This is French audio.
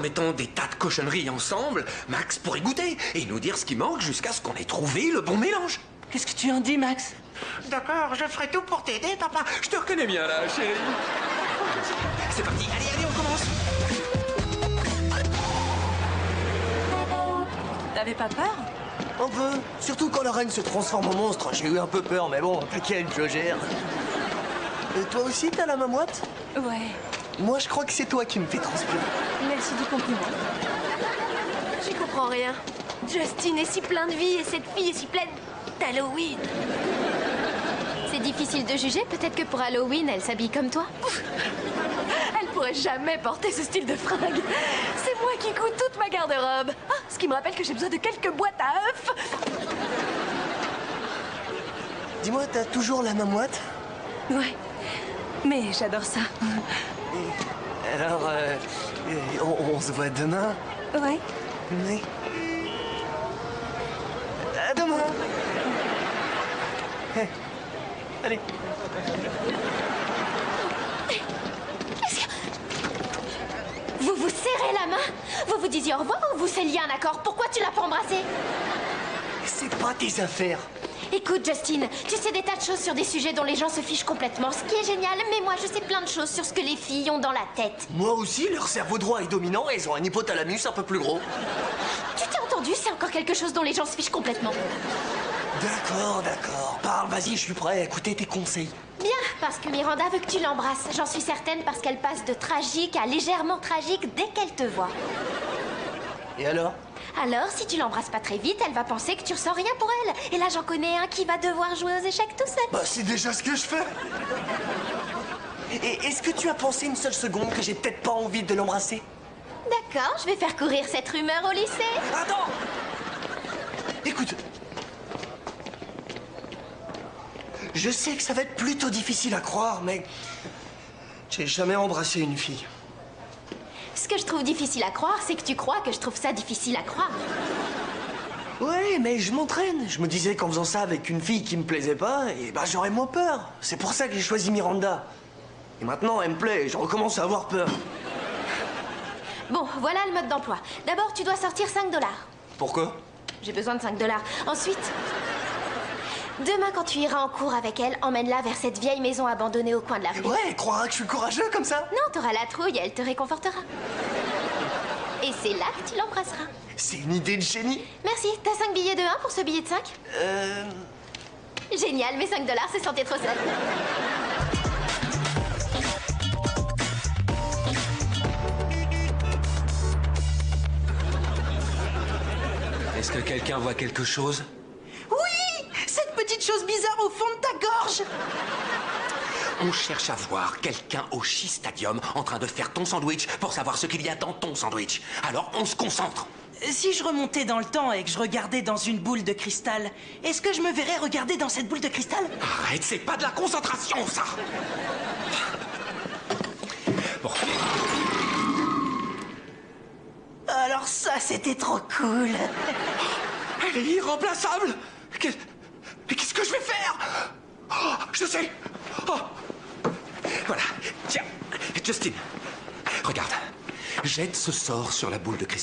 Mettons des tas de cochonneries ensemble, Max pourrait goûter et nous dire ce qui manque jusqu'à ce qu'on ait trouvé le bon mélange. Qu'est-ce que tu en dis, Max? D'accord, je ferai tout pour t'aider, papa. Je te reconnais bien, là, chérie. C'est parti, allez, on commence. T'avais pas peur? Un peu. Surtout quand la reine se transforme en monstre. J'ai eu un peu peur, mais bon, t'inquiète, je gère. Et toi aussi, t'as la main moite? Ouais. Moi, je crois que c'est toi qui me fais transpirer. Merci du compliment. J'y comprends rien. Justin est si plein de vie et cette fille est si pleine d'Halloween. C'est difficile de juger, peut-être que pour Halloween, elle s'habille comme toi. Elle pourrait jamais porter ce style de fringue. C'est moi qui coud toute ma garde-robe. Ah, ce qui me rappelle que j'ai besoin de quelques boîtes à œufs. Dis-moi, t'as toujours la main moite? Ouais. Mais j'adore ça. Alors, on se voit demain? Ouais. Oui. À demain. Allez. Vous vous serrez la main? Vous vous disiez au revoir ou vous scelliez un accord? Pourquoi tu l'as pas embrassé? C'est pas tes affaires. Écoute, Justin, tu sais des tas de choses sur des sujets dont les gens se fichent complètement, ce qui est génial, mais moi je sais plein de choses sur ce que les filles ont dans la tête. Moi aussi, leur cerveau droit est dominant et ils ont un hypothalamus un peu plus gros. Tu t'es entendu? C'est encore quelque chose dont les gens se fichent complètement. D'accord. Parle, vas-y, je suis prêt à écouter tes conseils. Bien, parce que Miranda veut que tu l'embrasses. J'en suis certaine parce qu'elle passe de tragique à légèrement tragique dès qu'elle te voit. Et alors? Alors, si tu l'embrasses pas très vite, elle va penser que tu ressens rien pour elle. Et là, j'en connais un qui va devoir jouer aux échecs tout seul. Bah, c'est déjà ce que je fais. Et est-ce que tu as pensé une seule seconde que j'ai peut-être pas envie de l'embrasser? D'accord, je vais faire courir cette rumeur au lycée. Attends! Écoute. Je sais que ça va être plutôt difficile à croire, mais j'ai jamais embrassé une fille. Ce que je trouve difficile à croire, c'est que tu crois que je trouve ça difficile à croire. Ouais, mais je m'entraîne. Je me disais qu'en faisant ça avec une fille qui me plaisait pas, et bah j'aurais moins peur. C'est pour ça que j'ai choisi Miranda. Et maintenant, elle me plaît et je recommence à avoir peur. Bon, voilà le mode d'emploi. D'abord, tu dois sortir 5 $. Pourquoi? J'ai besoin de 5 $. Ensuite, demain, quand tu iras en cours avec elle, emmène-la vers cette vieille maison abandonnée au coin de la rue. Ouais, elle croira que je suis courageux comme ça. Non, t'auras la trouille et elle te réconfortera. Et c'est là que tu l'embrasseras. C'est une idée de génie. Merci. T'as 5 billets de 1 pour ce billet de 5? Génial, mais 5 $, c'est sans t'es trop seul. Est-ce que quelqu'un voit quelque chose? Oui! Cette petite chose bizarre au fond de ta gorge! On cherche à voir quelqu'un au Schistadium en train de faire ton sandwich pour savoir ce qu'il y a dans ton sandwich. Alors on se concentre. Si je remontais dans le temps et que je regardais dans une boule de cristal, est-ce que je me verrais regarder dans cette boule de cristal? Arrête, c'est pas de la concentration, ça. Bon. Alors ça, c'était trop cool! Elle est irremplaçable. Mais qu'est-ce que je vais faire? Oh, je sais. Oh. Voilà. Tiens, Justin, regarde. Jette ce sort sur la boule de cristal.